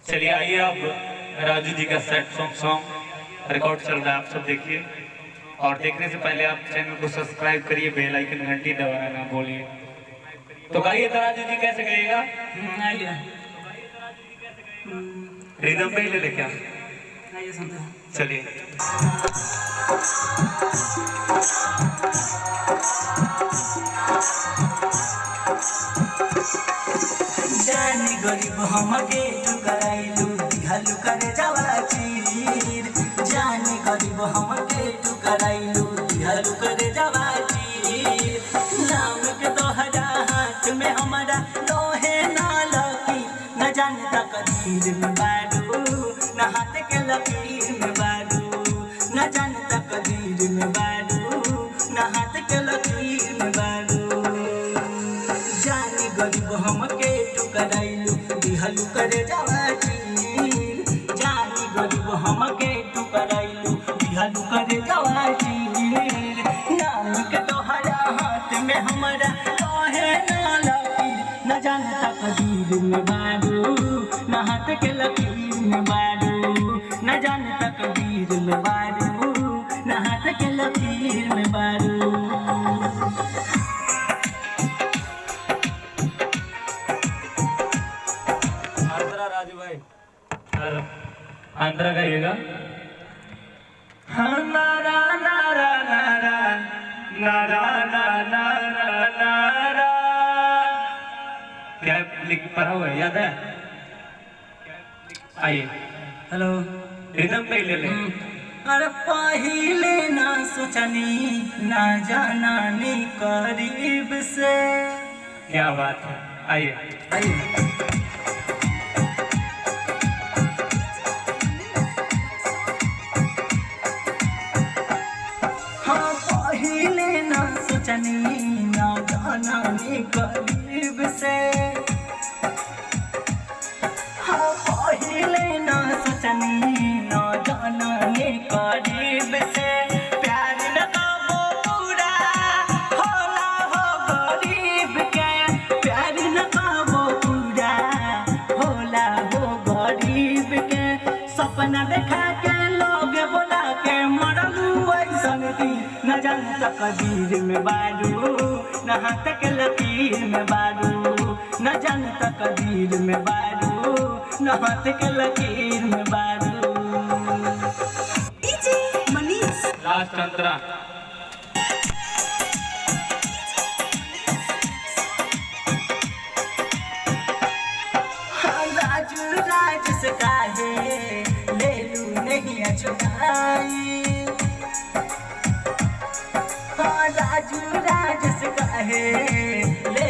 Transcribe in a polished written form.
चलिए आइए अब राजू जी का सेट सॉन्ग रिकॉर्ड चल रहा है, आप सब देखिए। और देखने से पहले आप चैनल को सब्सक्राइब करिए, बेल आइकन घंटी दबाना ना बोलिए। तो गाइए तो राजू जी कैसे गाइएगा? रिदम पे ही ले क्या? चलिए जानी गरीब हमके टुकराइलू दिहलू करे जावा चीर। जानी गरीब हमके टुकराइलू दिहलू करे जावा चीर। नाम के तोहरा हाथ में हमारा लोहे ना लकी, न जाने तकदीर में बारू न हाथ के लकीर में बारू। न जाने तकदीर में बारू न हाथ के लकीर में बारू। जानी गरीब हमके टुकराइलू दिहलू करे जावा चीर। जानी गरीब हमके टुकराइलू दिहलू करे जावा चीर। नाम के तोहरा हाथ में हमारा लोहे ना लकीर, न जाने तकदीर में बारू न हाथ के लकीर में बारू। न जाने तकदीर में बारू न हाथ के लकीर में बारू। राजू भाई आंध्रा गाइएगा। हाँ नारा नारा नारा नारा नारा नारा, क्या लिख पढ़ा हुआ है, याद है? आइए हेलो रिदम पे ले ले। अरे पहिले ना सोचनी ना जाना नी करीब से। क्या बात है, आइए। हाँ पहिले ना सोचनी ना जाना नी करीब से। हाँ पहिले ना सोचनी ना जाना नी करीब से। प्यार न काबो पूरा होला हो गरीब के। प्यार न काबो पूरा होला हो गरीब के। सपना देखा के लोग बोला के मरलू ऐसन थी, न जाने तकदीर में बारू न हाथ के लकीर में बारू। न जाने तकदीर में बारू न हाथ के लकीर में बारू। मनीष लास्ट अंतरा राजू राज से काहे ले लू नहीं अछुताई। हाँ राजू राज से काहे ले